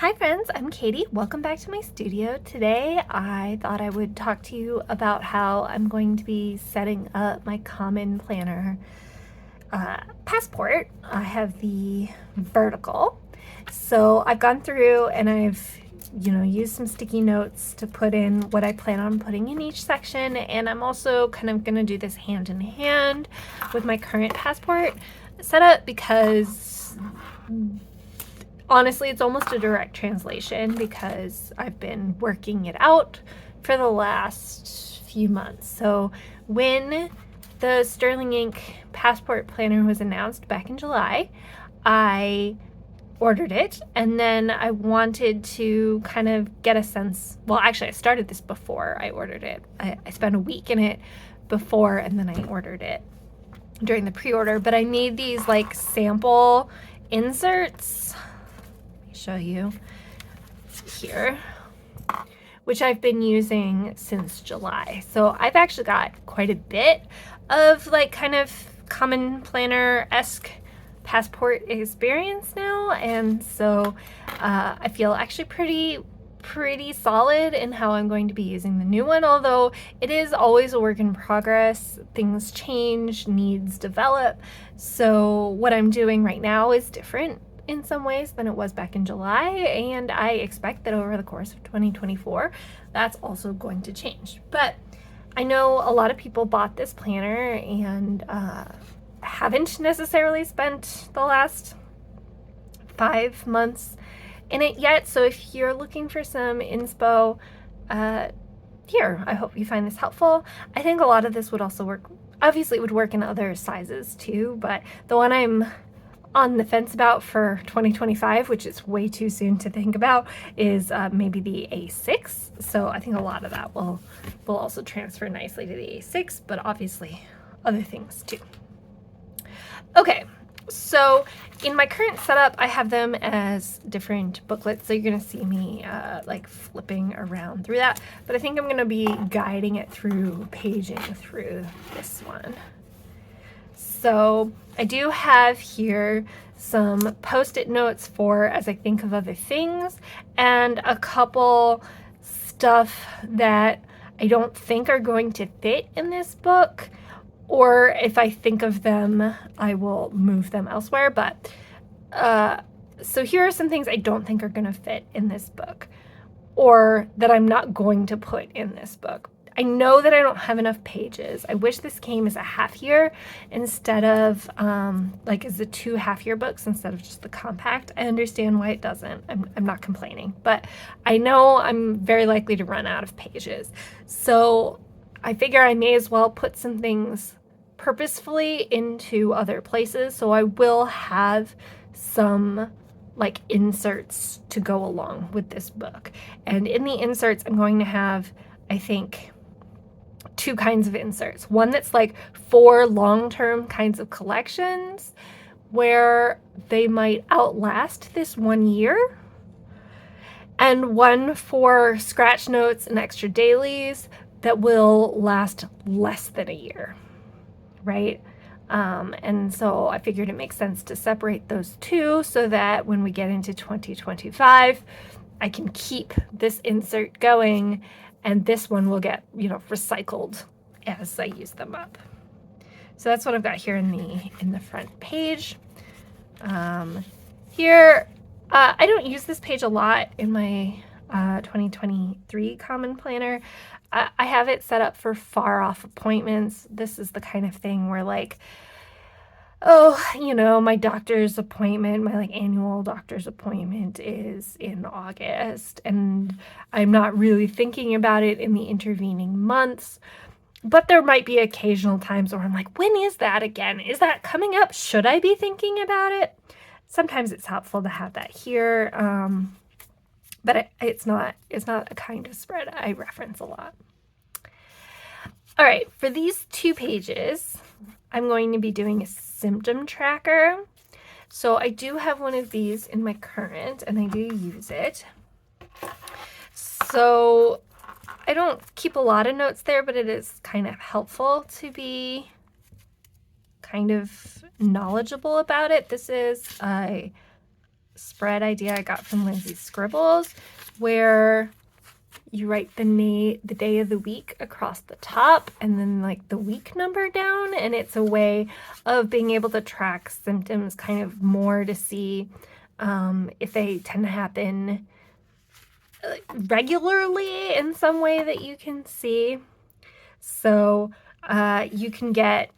Hi friends, I'm Katie. Welcome back to my studio. Today I thought I would talk to you about how I'm going to be setting up my Common Planner passport. I have the vertical. So I've gone through and I've used some sticky notes to put in what I plan on putting in each section, and I'm also kind of going to do this hand in hand with my current passport setup because honestly, it's almost a direct translation because I've been working it out for the last few months. So when the Sterling Ink Passport Planner was announced back in July, I ordered it, and then I wanted to kind of get a sense. Well, actually, I started this before I ordered it. I spent a week in it before, and then I ordered it during the pre-order. But I need these like sample inserts. Show you here, which I've been using since July. So I've actually got quite a bit of like kind of Common Planner-esque passport experience now, and so I feel actually pretty solid in how I'm going to be using the new one, although it is always a work in progress. Things change, needs develop, so what I'm doing right now is different in some ways than it was back in July, and I expect that over the course of 2024 that's also going to change. But I know a lot of people bought this planner and haven't necessarily spent the last 5 months in it yet, so if you're looking for some inspo, here, I hope you find this helpful. I think a lot of this would also work, obviously it would work in other sizes too, but the one I'm on the fence about for 2025, which is way too soon to think about, is maybe the A6. So I think a lot of that will also transfer nicely to the A6, but obviously other things too. Okay, so in my current setup, I have them as different booklets, so you're gonna see me like flipping around through that, but I think I'm gonna be guiding it through, paging through this one. So I do have here some post-it notes for as I think of other things, and a couple stuff that I don't think are going to fit in this book, or if I think of them, I will move them elsewhere. But so here are some things I don't think are going to fit in this book, or that I'm not going to put in this book. I know that I don't have enough pages. I wish this came as a half year instead of like as the 2 half-year books instead of just the compact. I understand why it doesn't. I'm not complaining, but I know I'm very likely to run out of pages. So I figure I may as well put some things purposefully into other places. So I will have some like inserts to go along with this book. And in the inserts, I'm going to have, I think, 2 kinds of inserts. One that's like for long-term kinds of collections where they might outlast this 1 year, and one for scratch notes and extra dailies that will last less than a year, right? And so I figured it makes sense to separate those two so that when we get into 2025, I can keep this insert going, and this one will get, recycled as I use them up. So that's what I've got here in the front page. Here, I don't use this page a lot in my 2023 Common Planner. I have it set up for far off appointments. This is the kind of thing where like, my doctor's appointment, my like annual doctor's appointment is in August, and I'm not really thinking about it in the intervening months, but there might be occasional times where I'm like, when is that again? Is that coming up? Should I be thinking about it? Sometimes it's helpful to have that here, but it's not a kind of spread I reference a lot. All right, for these 2 pages, I'm going to be doing a symptom tracker. So I do have one of these in my current, and I do use it. So I don't keep a lot of notes there, but it is kind of helpful to be kind of knowledgeable about it. This is a spread idea I got from Lindsay's Scribbles, where you write the day of the week across the top and then like the week number down, and it's a way of being able to track symptoms kind of more to see if they tend to happen regularly in some way that you can see. So you can get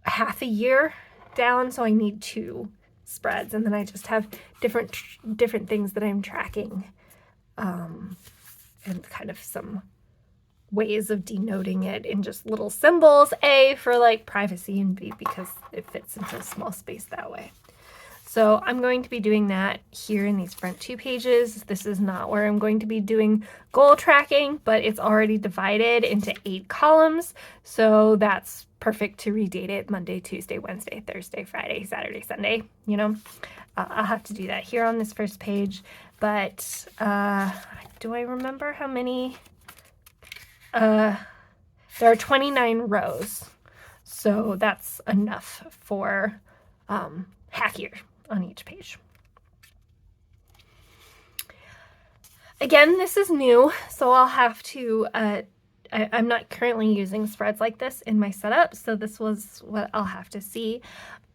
half a year down, so I need 2 spreads, and then I just have different things that I'm tracking, and kind of some ways of denoting it in just little symbols, A for like privacy, and B because it fits into a small space that way. So I'm going to be doing that here in these front 2 pages. This is not where I'm going to be doing goal tracking, but it's already divided into 8 columns. So that's perfect to redate it Monday, Tuesday, Wednesday, Thursday, Friday, Saturday, Sunday, you know. I'll have to do that here on this first page, but do I remember how many? There are 29 rows, so that's enough for half year on each page. Again, this is new, so I'll have to, I'm not currently using spreads like this in my setup, so this was what I'll have to see.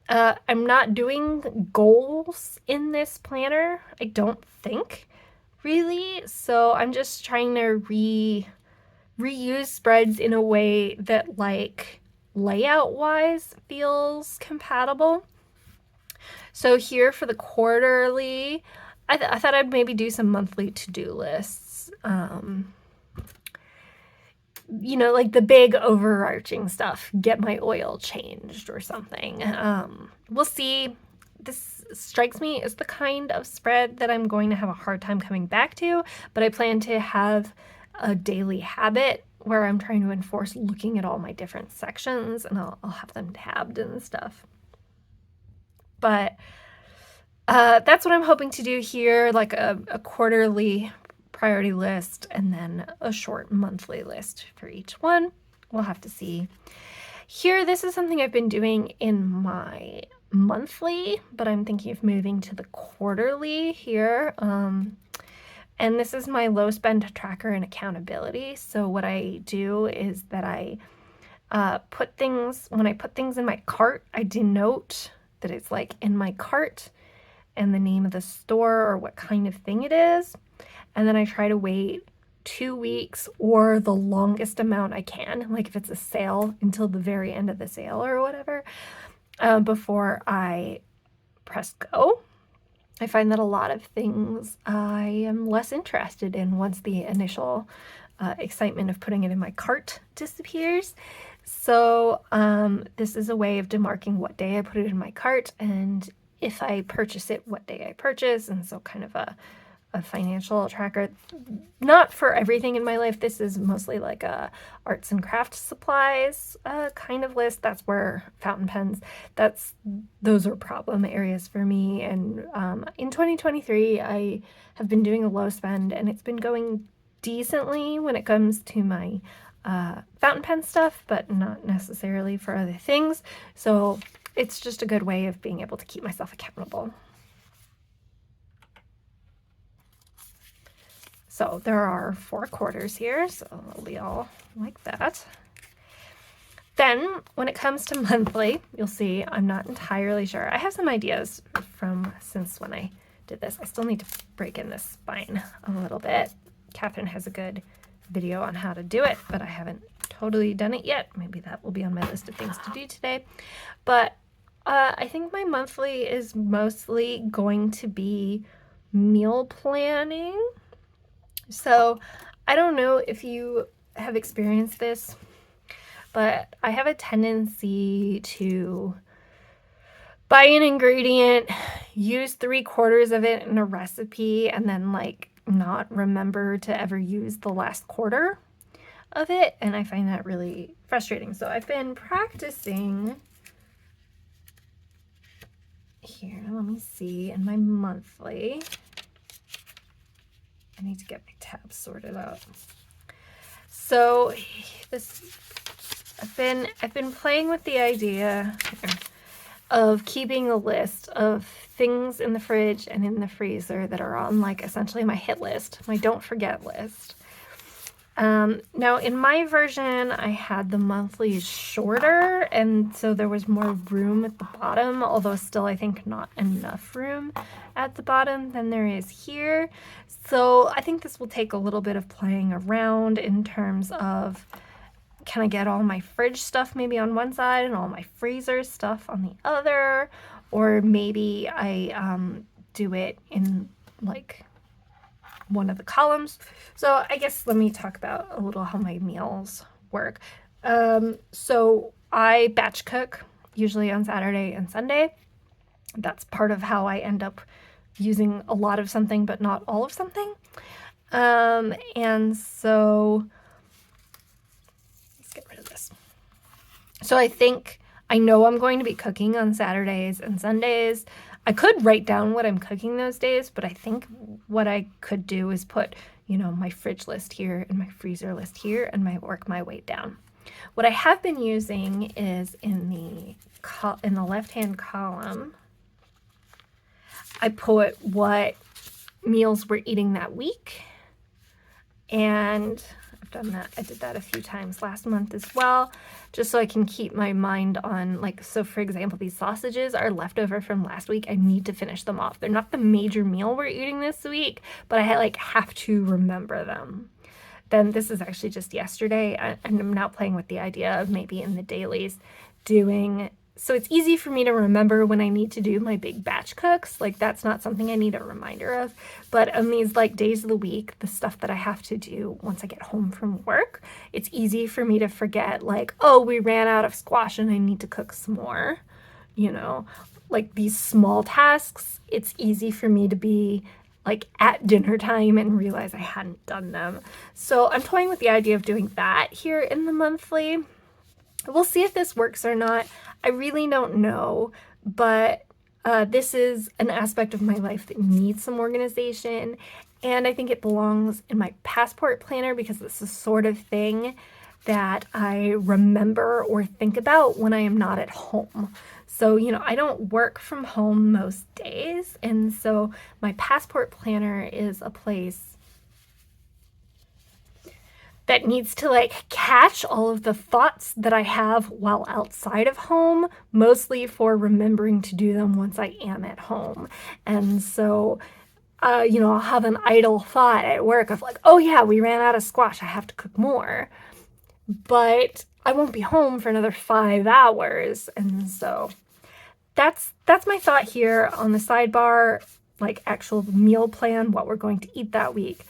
I'm not doing goals in this planner, I don't think, really, so I'm just trying to reuse spreads in a way that, like, layout-wise feels compatible. So here for the quarterly, I thought I'd maybe do some monthly to-do lists. You know, like the big overarching stuff, get my oil changed or something. We'll see. This strikes me as the kind of spread that I'm going to have a hard time coming back to, but I plan to have a daily habit where I'm trying to enforce looking at all my different sections, and I'll have them tabbed and stuff. But that's what I'm hoping to do here, like a quarterly priority list and then a short monthly list for each one. We'll have to see. Here, this is something I've been doing in my monthly, but I'm thinking of moving to the quarterly here. And this is my low spend tracker and accountability. So what I do is that I when I put things in my cart, I denote that it's like in my cart and the name of the store or what kind of thing it is. And then I try to wait 2 weeks or the longest amount I can, like if it's a sale, until the very end of the sale or whatever, before I press go. I find that a lot of things I am less interested in once the initial excitement of putting it in my cart disappears. So this is a way of demarking what day I put it in my cart, and if I purchase it, what day I purchase, and so kind of a financial tracker. Not for everything in my life. This is mostly like a arts and crafts supplies kind of list. That's where fountain pens, those are problem areas for me. And in 2023, I have been doing a low spend, and it's been going decently when it comes to my fountain pen stuff, but not necessarily for other things. So it's just a good way of being able to keep myself accountable. So there are 4 quarters here, so it'll be all like that. Then when it comes to monthly, you'll see I'm not entirely sure. I have some ideas from since when I did this. I still need to break in this spine a little bit. Catherine has a good video on how to do it, but I haven't totally done it yet. Maybe that will be on my list of things to do today. But I think my monthly is mostly going to be meal planning. So I don't know if you have experienced this, but I have a tendency to buy an ingredient, use 3/4 of it in a recipe, and then like not remember to ever use the last quarter of it. And I find that really frustrating. So I've been practicing here. Let me see in my monthly. I need to get my tabs sorted out. So I've been playing with the idea of keeping a list of things in the fridge and in the freezer that are on like essentially my hit list, my don't forget list. Now in my version, I had the monthlies shorter, and so there was more room at the bottom, although still I think not enough room at the bottom than there is here. So I think this will take a little bit of playing around in terms of, can I get all my fridge stuff maybe on one side and all my freezer stuff on the other? Or maybe I do it in like one of the columns. So I guess let me talk about a little how my meals work. So I batch cook usually on Saturday and Sunday. That's part of how I end up using a lot of something but not all of something. And so let's get rid of this. So I know I'm going to be cooking on Saturdays and Sundays. I could write down what I'm cooking those days, but I think what I could do is put, my fridge list here and my freezer list here and work my way down. What I have been using is in the left-hand column, I put what meals we're eating that week, and I've done that. I did that a few times last month as well, just so I can keep my mind on, so for example, these sausages are leftover from last week. I need to finish them off. They're not the major meal we're eating this week, but I have to remember them. Then this is actually just yesterday, and I'm now playing with the idea of maybe in the dailies doing, so it's easy for me to remember when I need to do my big batch cooks. That's not something I need a reminder of. But on these days of the week, the stuff that I have to do once I get home from work, it's easy for me to forget, oh, we ran out of squash and I need to cook some more. These small tasks, it's easy for me to be at dinner time and realize I hadn't done them. So I'm toying with the idea of doing that here in the monthly. We'll see if this works or not. I really don't know, but this is an aspect of my life that needs some organization, and I think it belongs in my passport planner because it's the sort of thing that I remember or think about when I am not at home. So, I don't work from home most days, and so my passport planner is a place that needs to catch all of the thoughts that I have while outside of home, mostly for remembering to do them once I am at home. And so, I'll have an idle thought at work of oh yeah, we ran out of squash, I have to cook more. But I won't be home for another 5 hours. And so that's my thought here on the sidebar, actual meal plan, what we're going to eat that week,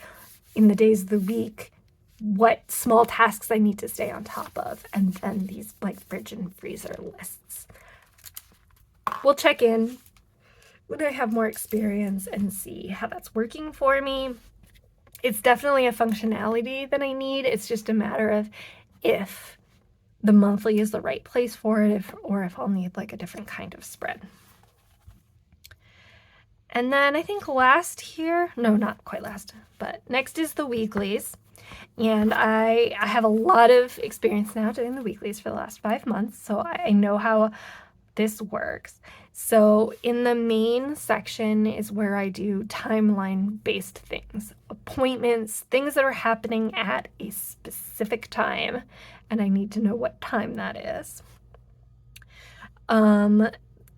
in the days of the week, what small tasks I need to stay on top of, and then these fridge and freezer lists. We'll check in when I have more experience and see how that's working for me. It's definitely a functionality that I need. It's just a matter of if the monthly is the right place for it, or if I'll need a different kind of spread. And then I think last here, no, not quite last, but next is the weeklies. And I have a lot of experience now doing the weeklies for the last 5 months, so I know how this works. So in the main section is where I do timeline-based things, appointments, things that are happening at a specific time, and I need to know what time that is. On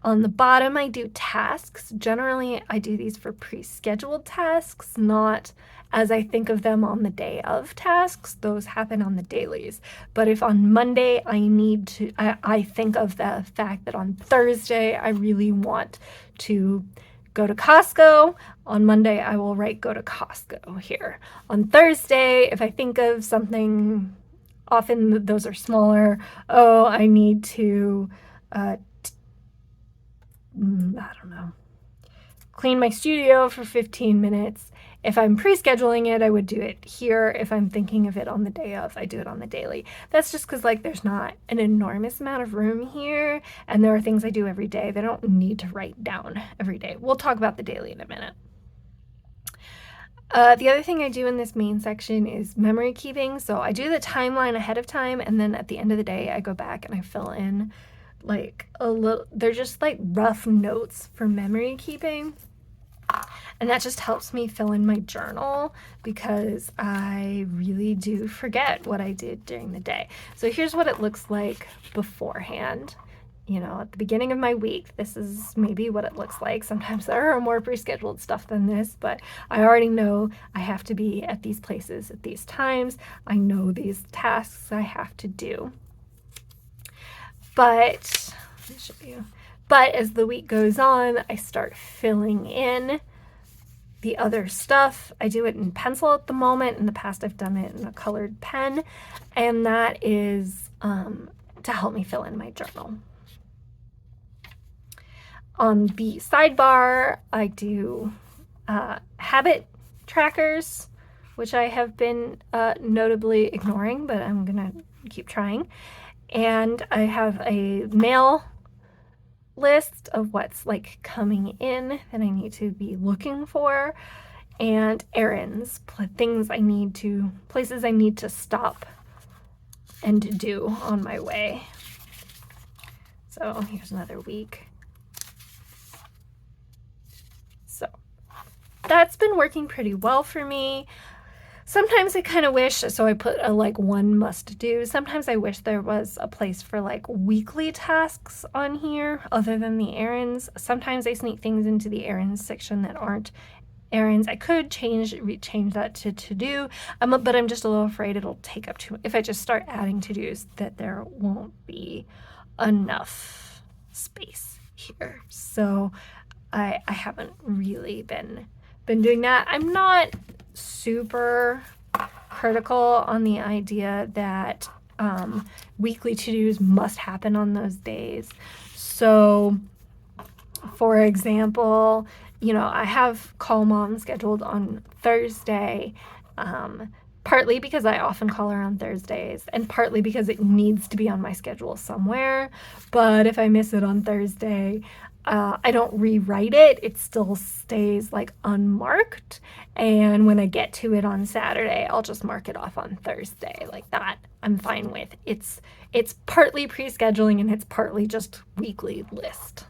the bottom, I do tasks. Generally, I do these for pre-scheduled tasks, not as I think of them on the day of tasks. Those happen on the dailies. But if on Monday I think of the fact that on Thursday I really want to go to Costco, on Monday I will write go to Costco here. On Thursday, if I think of something, often those are smaller, I need to clean my studio for 15 minutes. If I'm pre-scheduling it, I would do it here. If I'm thinking of it on the day of, I do it on the daily. That's just because there's not an enormous amount of room here, and there are things I do every day that I don't need to write down every day. We'll talk about the daily in a minute. The other thing I do in this main section is memory keeping. So I do the timeline ahead of time, and then at the end of the day, I go back and I fill in like they're just like rough notes for memory keeping. And that just helps me fill in my journal because I really do forget what I did during the day. So here's what it looks like beforehand. You know, at the beginning of my week, this is maybe what it looks like. Sometimes there are more pre-scheduled stuff than this, but I already know I have to be at these places at these times. I know these tasks I have to do. But let me show you. But as the week goes on, I start filling in the other stuff. I do it in pencil at the moment. In the past, I've done it in a colored pen, and that is to help me fill in my journal. On the sidebar, I do habit trackers, which I have been notably ignoring, but I'm gonna keep trying. And I have a mail list of what's like coming in that I need to be looking for, and errands, things I need to, places I need to stop and do on my way. So here's another week. So that's been working pretty well for me. Sometimes I kind of wish, so I put a like one must do. Sometimes I wish there was a place for like weekly tasks on here other than the errands. Sometimes I sneak things into the errands section that aren't errands. I could change that to do, but I'm just a little afraid it'll take up too, if I just start adding to-dos, that there won't be enough space here. So I haven't really been doing that. I'm not super critical on the idea that weekly to-dos must happen on those days. So for example, you know, I have Call Mom scheduled on Thursday, partly because I often call her on Thursdays, and partly because it needs to be on my schedule somewhere. But if I miss it on Thursday, I don't rewrite it. It still stays like unmarked. And when I get to it on Saturday, I'll just mark it off on Thursday. Like that, I'm fine with. It's partly pre-scheduling and it's partly just weekly list.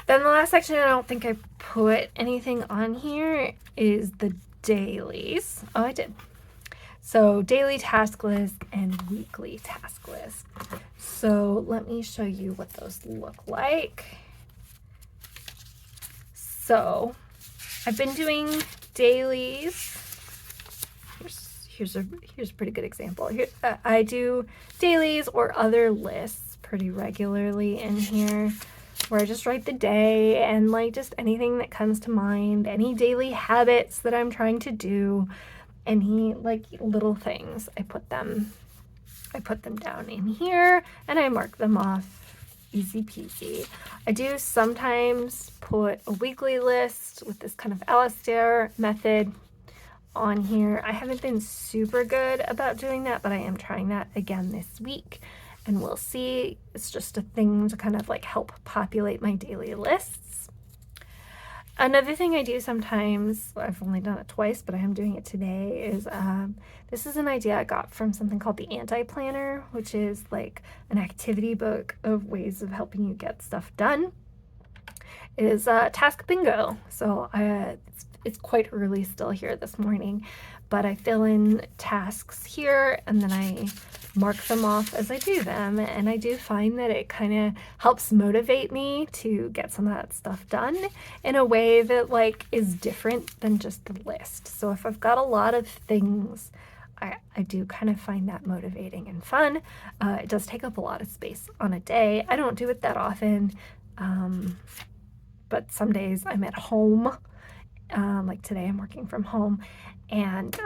Then the last section, I don't think I put anything on here, is the dailies. Oh, I did. So daily task list and weekly task list. So let me show you what those look like. So I've been doing dailies. Here's a pretty good example. Here, I do dailies or other lists pretty regularly in here, where I just write the day and like just anything that comes to mind, any daily habits that I'm trying to do, any like little things. I put them down in here and I mark them off, easy peasy. I do sometimes put a weekly list with this kind of Alistair method on here. I haven't been super good about doing that, but I am trying that again this week, and we'll see. It's just a thing to kind of like help populate my daily lists. Another thing I do sometimes, I've only done it twice, but I am doing it today, is this is an idea I got from something called the Anti-Planner, which is like an activity book of ways of helping you get stuff done. It is task bingo. So it's quite early still here this morning, but I fill in tasks here and then I mark them off as I do them. And I do find that it kind of helps motivate me to get some of that stuff done in a way that like is different than just the list. So if I've got a lot of things, I do kind of find that motivating and fun. It does take up a lot of space on a day. I don't do it that often, but some days I'm at home. Like today I'm working from home, and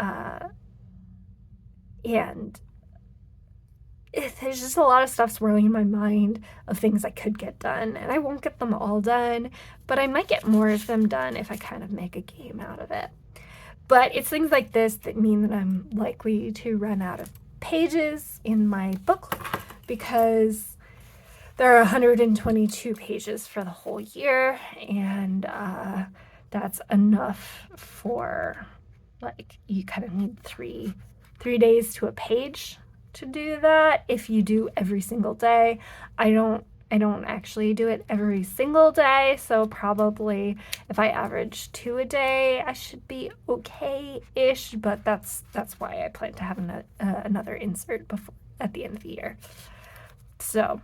there's just a lot of stuff swirling in my mind of things I could get done, and I won't get them all done, but I might get more of them done if I kind of make a game out of it. But it's things like this that mean that I'm likely to run out of pages in my book, because there are 122 pages for the whole year, and that's enough for, like, you kind of need three days to a page to do that if you do every single day. I don't actually do it every single day, so probably if I average 2 a day, I should be okay-ish, but that's why I plan to have another insert before at the end of the year. So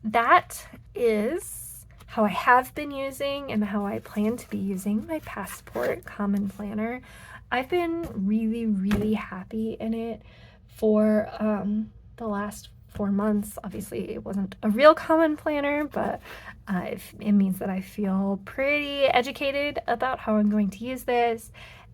that is how I have been using and how I plan to be using my Passport Common Planner. I've been really, really happy in it for the last 4 months. Obviously, it wasn't a real common planner, but it means that I feel pretty educated about how I'm going to use this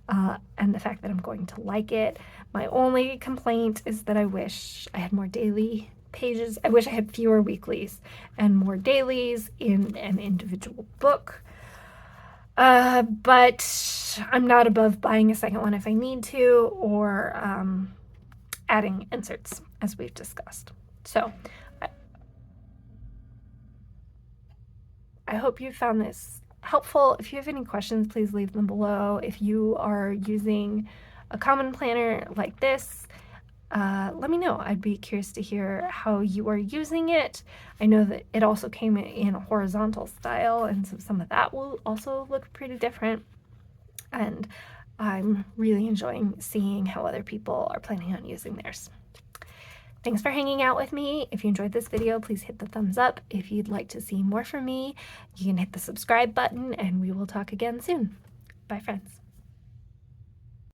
and the fact that I'm going to like it. My only complaint is that I wish I had more daily pages. I wish I had fewer weeklies and more dailies in an individual book. But I'm not above buying a second one if I need to, or adding inserts, as we've discussed. So I hope you found this helpful. If you have any questions, please leave them below. If you are using a common planner like this, let me know. I'd be curious to hear how you are using it. I know that it also came in a horizontal style, and so some of that will also look pretty different. And I'm really enjoying seeing how other people are planning on using theirs. Thanks for hanging out with me. If you enjoyed this video, please hit the thumbs up. If you'd like to see more from me, you can hit the subscribe button, and we will talk again soon. Bye, friends.